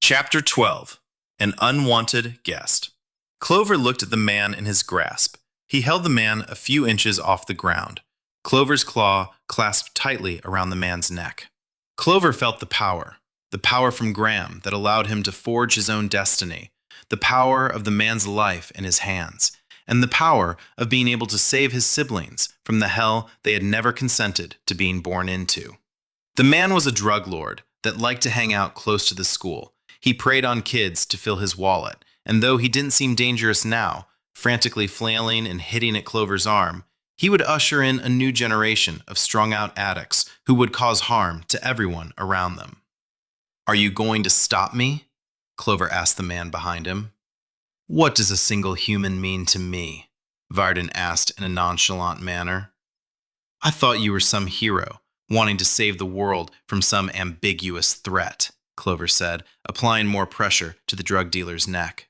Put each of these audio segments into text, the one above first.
Chapter 12. An Unwanted Guest. Clover looked at the man in his grasp. He held the man a few inches off the ground. Clover's claw clasped tightly around the man's neck. Clover felt the power from Gram that allowed him to forge his own destiny, the power of the man's life in his hands, and the power of being able to save his siblings from the hell they had never consented to being born into. The man was a drug lord that liked to hang out close to the school. He preyed on kids to fill his wallet, and though he didn't seem dangerous now, frantically flailing and hitting at Clover's arm, he would usher in a new generation of strung-out addicts who would cause harm to everyone around them. "Are you going to stop me?" Clover asked the man behind him. "What does a single human mean to me?" Varden asked in a nonchalant manner. "I thought you were some hero, wanting to save the world from some ambiguous threat," Clover said, applying more pressure to the drug dealer's neck.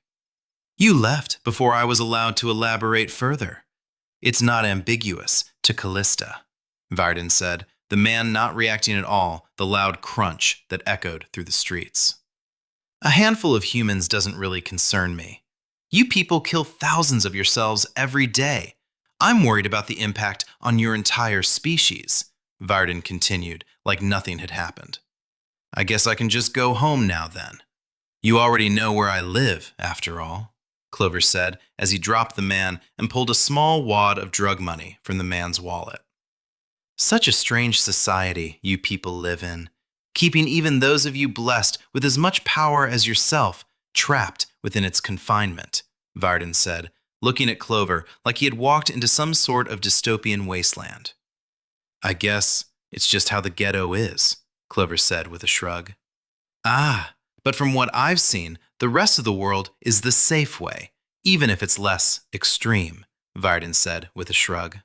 "You left before I was allowed to elaborate further. It's not ambiguous to Callista," Varden said, the man not reacting at all the loud crunch that echoed through the streets. "A handful of humans doesn't really concern me. You people kill thousands of yourselves every day. I'm worried about the impact on your entire species," Varden continued, like nothing had happened. "I guess I can just go home now then. You already know where I live, after all," Clover said as he dropped the man and pulled a small wad of drug money from the man's wallet. "Such a strange society you people live in, keeping even those of you blessed with as much power as yourself trapped within its confinement," Varden said, looking at Clover like he had walked into some sort of dystopian wasteland. "I guess it's just how the ghetto is," Clover said with a shrug. "Ah, but from what I've seen, the rest of the world is the safe way, even if it's less extreme," Varden said with a shrug.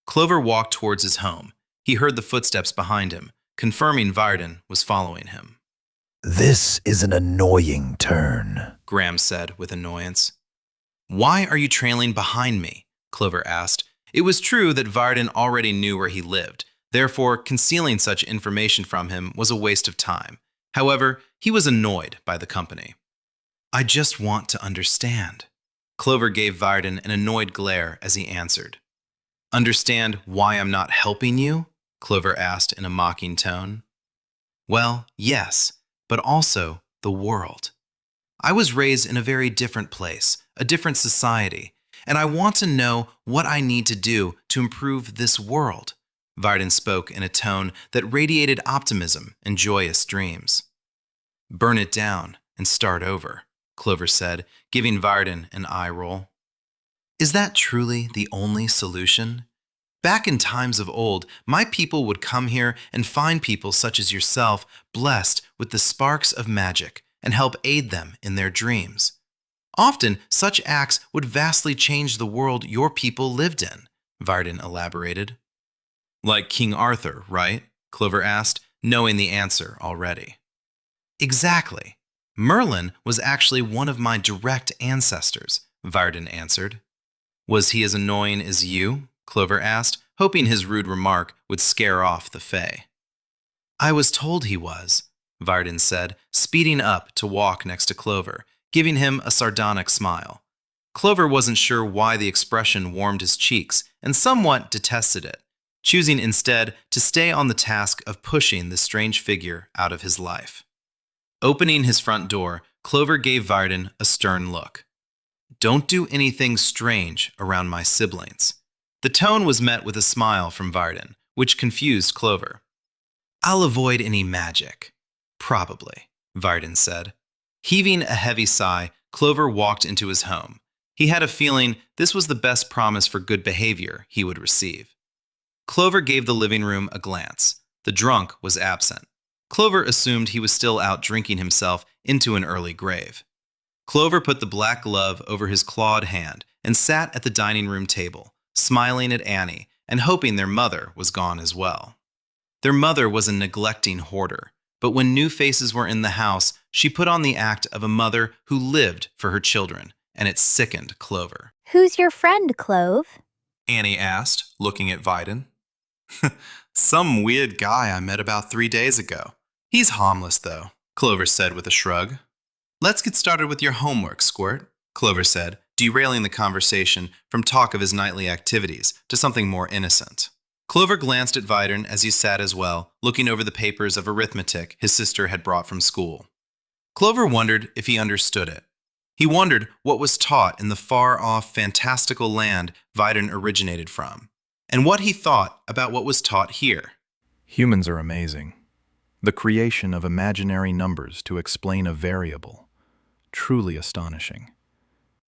Clover walked towards his home. He heard the footsteps behind him, confirming Varden was following him. "This is an annoying turn," Gram said with annoyance. "Why are you trailing behind me?" Clover asked. It was true that Varden already knew where he lived. Therefore, concealing such information from him was a waste of time. However, he was annoyed by the company. "I just want to understand." Clover gave Varden an annoyed glare as he answered. "Understand why I'm not helping you?" Clover asked in a mocking tone. "Well, yes, but also the world. I was raised in a very different place, a different society, and I want to know what I need to do to improve this world." Varden spoke in a tone that radiated optimism and joyous dreams. "Burn it down and start over," Clover said, giving Varden an eye roll. "Is that truly the only solution? Back in times of old, my people would come here and find people such as yourself blessed with the sparks of magic and help aid them in their dreams. Often, such acts would vastly change the world your people lived in," Varden elaborated. "Like King Arthur, right?" Clover asked, knowing the answer already. "Exactly. Merlin was actually one of my direct ancestors," Varden answered. "Was he as annoying as you?" Clover asked, hoping his rude remark would scare off the Fae. "I was told he was," Varden said, speeding up to walk next to Clover, giving him a sardonic smile. Clover wasn't sure why the expression warmed his cheeks and somewhat detested it, choosing instead to stay on the task of pushing the strange figure out of his life. Opening his front door, Clover gave Varden a stern look. "Don't do anything strange around my siblings." The tone was met with a smile from Varden, which confused Clover. "I'll avoid any magic." "Probably," Varden said. Heaving a heavy sigh, Clover walked into his home. He had a feeling this was the best promise for good behavior he would receive. Clover gave the living room a glance. The drunk was absent. Clover assumed he was still out drinking himself into an early grave. Clover put the black glove over his clawed hand and sat at the dining room table, smiling at Annie and hoping their mother was gone as well. Their mother was a neglecting hoarder, but when new faces were in the house, she put on the act of a mother who lived for her children, and it sickened Clover. "Who's your friend, Clove?" Annie asked, looking at Varden. "Some weird guy I met about 3 days ago. He's harmless, though," Clover said with a shrug. Let's get started with your homework, Squirt, Clover said, derailing the conversation from talk of his nightly activities to something more innocent. Clover glanced at Vidern as he sat as well, looking over the papers of arithmetic his sister had brought from school. Clover wondered if he understood it. He wondered what was taught in the far-off, fantastical land Vidern originated from, and what he thought about what was taught here. Humans are amazing. The creation of imaginary numbers to explain a variable. Truly astonishing.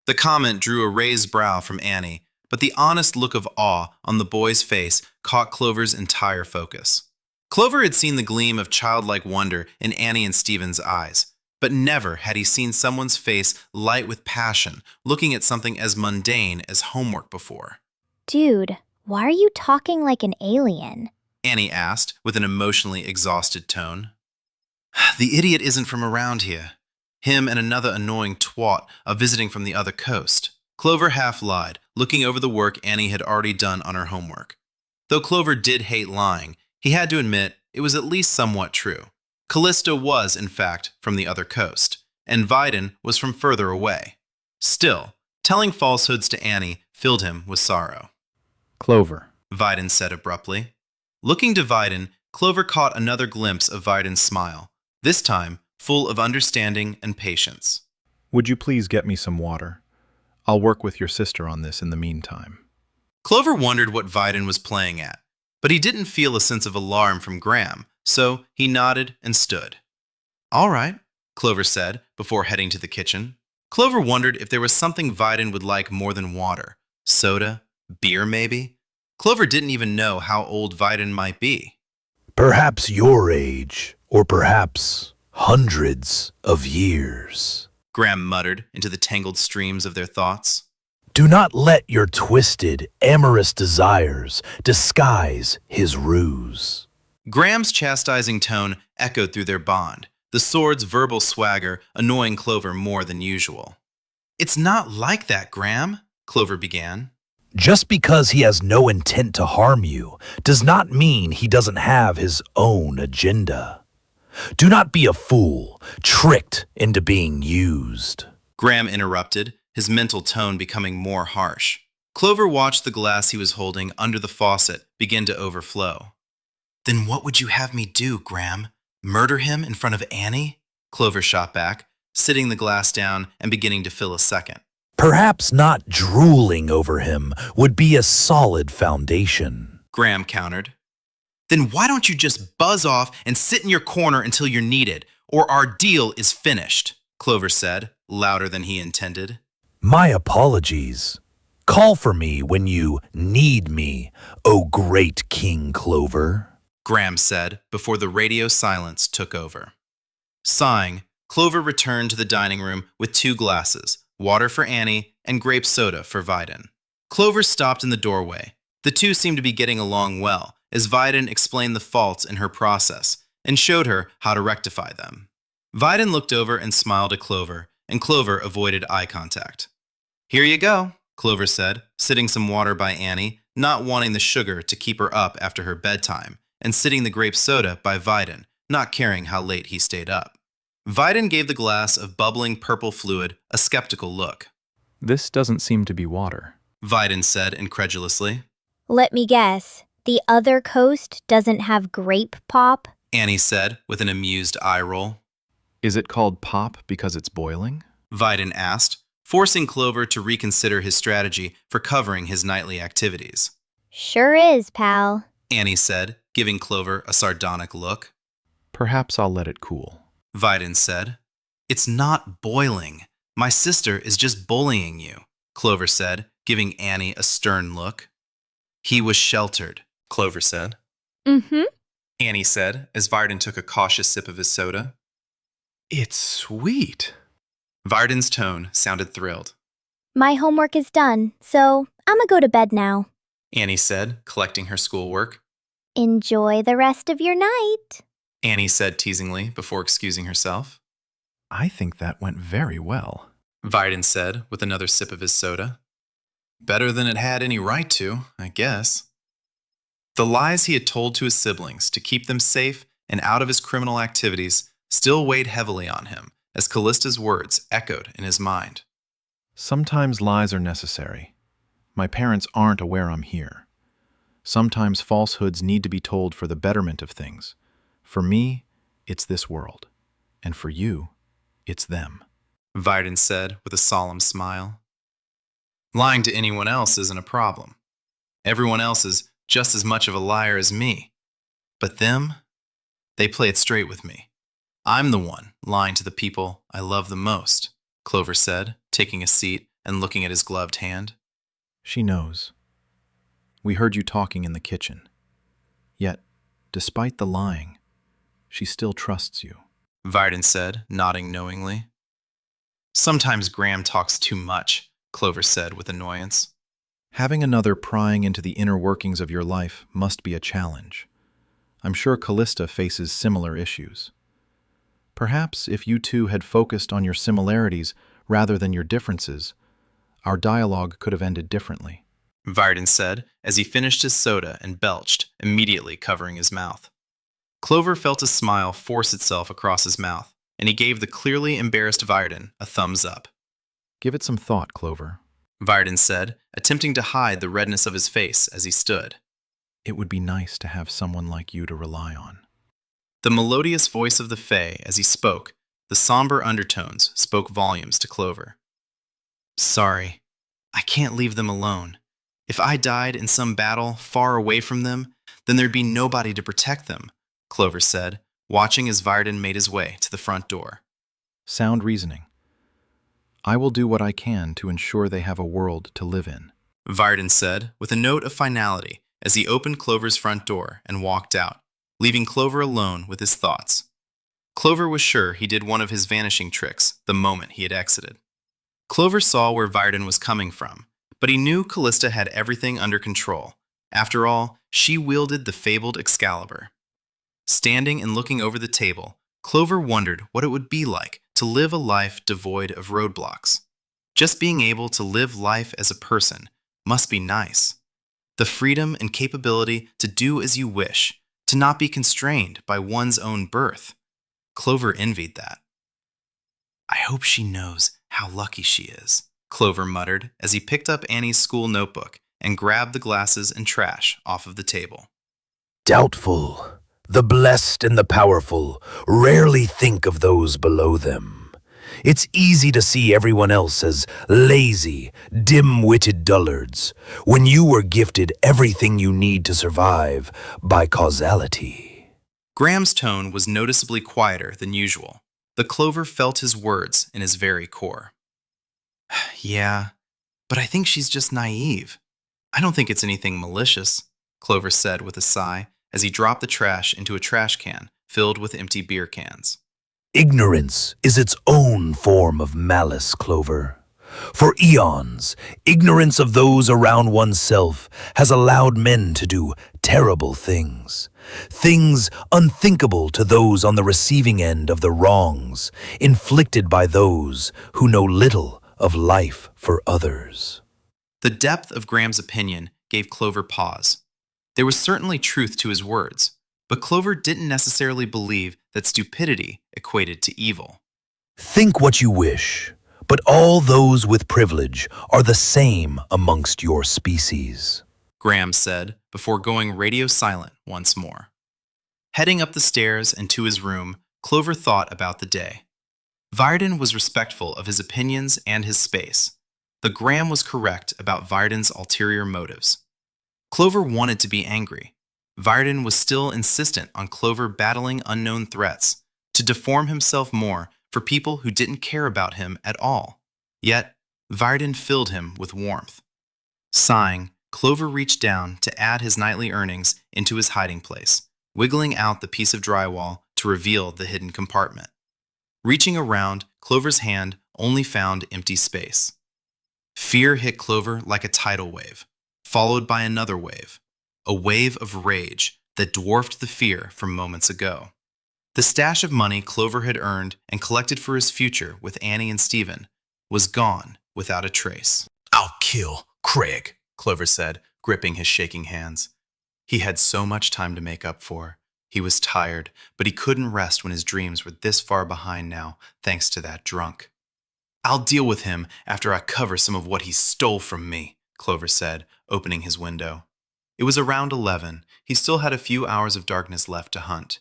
The comment drew a raised brow from Annie, but the honest look of awe on the boy's face caught Clover's entire focus. Clover had seen the gleam of childlike wonder in Annie and Stephen's eyes, but never had he seen someone's face light with passion, looking at something as mundane as homework before. Dude, why are you talking like an alien? Annie asked with an emotionally exhausted tone. The idiot isn't from around here. Him and another annoying twat are visiting from the other coast. Clover half lied, looking over the work Annie had already done on her homework. Though Clover did hate lying, he had to admit it was at least somewhat true. Callisto was, in fact, from the other coast, and Vidern was from further away. Still, telling falsehoods to Annie filled him with sorrow. Clover, Vidern said abruptly. Looking to Vidern, Clover caught another glimpse of Vidern's smile, this time full of understanding and patience. would you please get me some water? I'll work with your sister on this in the meantime. Clover wondered what Vidern was playing at, but he didn't feel a sense of alarm from Gram, so he nodded and stood. All right, Clover said before heading to the kitchen. Clover wondered if there was something Vidern would like more than water. Soda? Beer, maybe? Clover didn't even know how old Vidern might be. Perhaps your age, or perhaps hundreds of years. Gram muttered into the tangled streams of their thoughts. Do not let your twisted, amorous desires disguise his ruse. Gram's chastising tone echoed through their bond, the sword's verbal swagger annoying Clover more than usual. It's not like that, Gram, Clover began. Just because he has no intent to harm you does not mean he doesn't have his own agenda. Do not be a fool, tricked into being used. Gram interrupted, his mental tone becoming more harsh. Clover watched the glass he was holding under the faucet begin to overflow. Then what would you have me do, Gram? Murder him in front of Annie? Clover shot back, sitting the glass down and beginning to fill a second. Perhaps not drooling over him would be a solid foundation. Gram countered. Then why don't you just buzz off and sit in your corner until you're needed, or our deal is finished, Clover said, louder than he intended. My apologies. Call for me when you need me, O great King Clover. Gram said before the radio silence took over. Sighing, Clover returned to the dining room with 2 glasses, water for Annie and grape soda for Vidern. Clover stopped in the doorway. The two seemed to be getting along well, as Vidern explained the faults in her process and showed her how to rectify them. Vidern looked over and smiled at Clover, and Clover avoided eye contact. Here you go, Clover said, sitting some water by Annie, not wanting the sugar to keep her up after her bedtime, and sitting the grape soda by Vidern, not caring how late he stayed up. Vidern gave the glass of bubbling purple fluid a skeptical look. This doesn't seem to be water. Vidern said incredulously. Let me guess. The other coast doesn't have grape pop? Annie said with an amused eye roll. Is it called pop because it's boiling? Vidern asked, forcing Clover to reconsider his strategy for covering his nightly activities. Sure is, pal. Annie said, giving Clover a sardonic look. Perhaps I'll let it cool. Vidern said. It's not boiling. My sister is just bullying you, Clover said, giving Annie a stern look. He was sheltered, Clover said. Mm-hmm. Annie said, as Vidern took a cautious sip of his soda. It's sweet. Vidern's tone sounded thrilled. My homework is done, so I'ma go to bed now. Annie said, collecting her schoolwork. Enjoy the rest of your night. Annie said teasingly before excusing herself. I think that went very well. Vidern said with another sip of his soda. Better than it had any right to, I guess. The lies he had told to his siblings to keep them safe and out of his criminal activities still weighed heavily on him as Callista's words echoed in his mind. Sometimes lies are necessary. My parents aren't aware I'm here. Sometimes falsehoods need to be told for the betterment of things. For me, it's this world. And for you, it's them. Varden said with a solemn smile. Lying to anyone else isn't a problem. Everyone else is just as much of a liar as me. But them, they play it straight with me. I'm the one lying to the people I love the most, Clover said, taking a seat and looking at his gloved hand. She knows. We heard you talking in the kitchen. Yet, despite the lying, she still trusts you. Varden said, nodding knowingly. Sometimes Gram talks too much, Clover said with annoyance. Having another prying into the inner workings of your life must be a challenge. I'm sure Callista faces similar issues. Perhaps if you two had focused on your similarities rather than your differences, our dialogue could have ended differently. Varden said as he finished his soda and belched, immediately covering his mouth. Clover felt a smile force itself across his mouth, and he gave the clearly embarrassed Varden a thumbs up. Give it some thought, Clover. Varden said, attempting to hide the redness of his face as he stood. It would be nice to have someone like you to rely on. The melodious voice of the Fae as he spoke, the somber undertones spoke volumes to Clover. Sorry, I can't leave them alone. If I died in some battle far away from them, then there'd be nobody to protect them, Clover said, watching as Varden made his way to the front door. Sound reasoning. I will do what I can to ensure they have a world to live in, Varden said with a note of finality as he opened Clover's front door and walked out, leaving Clover alone with his thoughts. Clover was sure he did one of his vanishing tricks the moment he had exited. Clover saw where Varden was coming from, but he knew Callista had everything under control. After all, she wielded the fabled Excalibur. Standing and looking over the table, Clover wondered what it would be like to live a life devoid of roadblocks. Just being able to live life as a person must be nice. The freedom and capability to do as you wish, to not be constrained by one's own birth. Clover envied that. I hope she knows how lucky she is, Clover muttered as he picked up Annie's school notebook and grabbed the glasses and trash off of the table. Doubtful. The blessed and the powerful rarely think of those below them. It's easy to see everyone else as lazy, dim-witted dullards, when you were gifted everything you need to survive by causality. Graham's tone was noticeably quieter than usual. The Clover felt his words in his very core. Yeah, but I think she's just naive. I don't think it's anything malicious, Clover said with a sigh as he dropped the trash into a trash can filled with empty beer cans. Ignorance is its own form of malice, Clover. For eons, ignorance of those around oneself has allowed men to do terrible things. Things unthinkable to those on the receiving end of the wrongs inflicted by those who know little of life for others. The depth of Graham's opinion gave Clover pause. There was certainly truth to his words, but Clover didn't necessarily believe that stupidity equated to evil. Think what you wish, but all those with privilege are the same amongst your species, Graham said before going radio silent once more. Heading up the stairs and to his room, Clover thought about the day. Varden was respectful of his opinions and his space. But Graham was correct about Varden's ulterior motives. Clover wanted to be angry. Varden was still insistent on Clover battling unknown threats, to deform himself more for people who didn't care about him at all. Yet, Varden filled him with warmth. Sighing, Clover reached down to add his nightly earnings into his hiding place, wiggling out the piece of drywall to reveal the hidden compartment. Reaching around, Clover's hand only found empty space. Fear hit Clover like a tidal wave, followed by another wave, a wave of rage that dwarfed the fear from moments ago. The stash of money Clover had earned and collected for his future with Annie and Stephen was gone without a trace. I'll kill Craig, Clover said, gripping his shaking hands. He had so much time to make up for. He was tired, but he couldn't rest when his dreams were this far behind now, thanks to that drunk. "I'll deal with him after I cover some of what he stole from me," Clover said, opening his window. It was around 11. He still had a few hours of darkness left to hunt.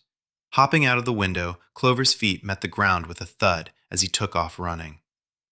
Hopping out of the window, Clover's feet met the ground with a thud as he took off running.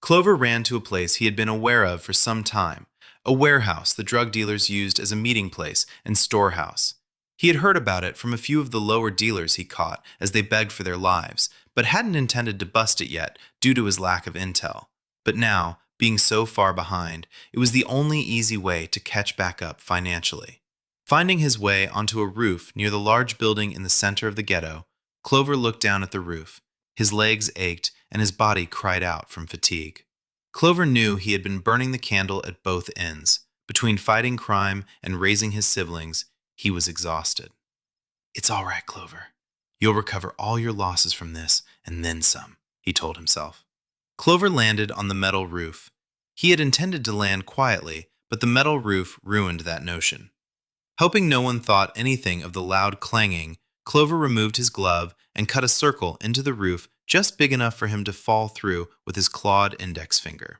Clover ran to a place he had been aware of for some time, a warehouse the drug dealers used as a meeting place and storehouse. He had heard about it from a few of the lower dealers he caught as they begged for their lives, but hadn't intended to bust it yet due to his lack of intel. But now, being so far behind, it was the only easy way to catch back up financially. Finding his way onto a roof near the large building in the center of the ghetto, Clover looked down at the roof. His legs ached and his body cried out from fatigue. Clover knew he had been burning the candle at both ends. Between fighting crime and raising his siblings, he was exhausted. "It's all right, Clover. You'll recover all your losses from this and then some," he told himself. Clover landed on the metal roof. He had intended to land quietly, but the metal roof ruined that notion. Hoping no one thought anything of the loud clanging, Clover removed his glove and cut a circle into the roof just big enough for him to fall through with his clawed index finger.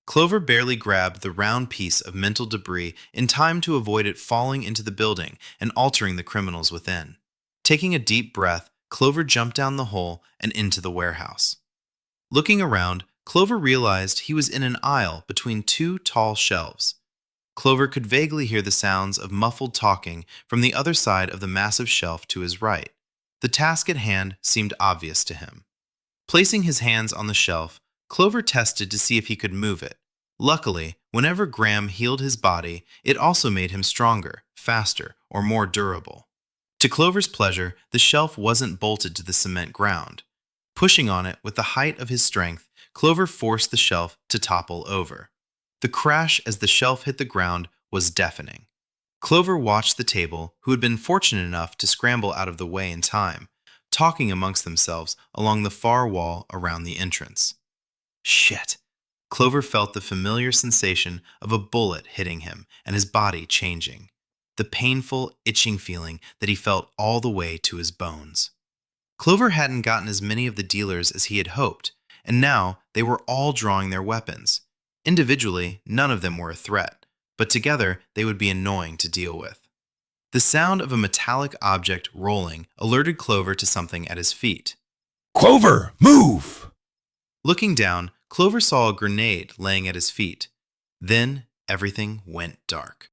Clover barely grabbed the round piece of mental debris in time to avoid it falling into the building and altering the criminals within. Taking a deep breath, Clover jumped down the hole and into the warehouse. Looking around, Clover realized he was in an aisle between two tall shelves. Clover could vaguely hear the sounds of muffled talking from the other side of the massive shelf to his right. The task at hand seemed obvious to him. Placing his hands on the shelf, Clover tested to see if he could move it. Luckily, whenever Gram healed his body, it also made him stronger, faster, or more durable. To Clover's pleasure, the shelf wasn't bolted to the cement ground. Pushing on it with the height of his strength, Clover forced the shelf to topple over. The crash as the shelf hit the ground was deafening. Clover watched the table, who had been fortunate enough to scramble out of the way in time, talking amongst themselves along the far wall around the entrance. Shit. Clover felt the familiar sensation of a bullet hitting him and his body changing. The painful, itching feeling that he felt all the way to his bones. Clover hadn't gotten as many of the dealers as he had hoped, and now they were all drawing their weapons. Individually, none of them were a threat, but together they would be annoying to deal with. The sound of a metallic object rolling alerted Clover to something at his feet. Clover, move! Looking down, Clover saw a grenade laying at his feet. Then everything went dark.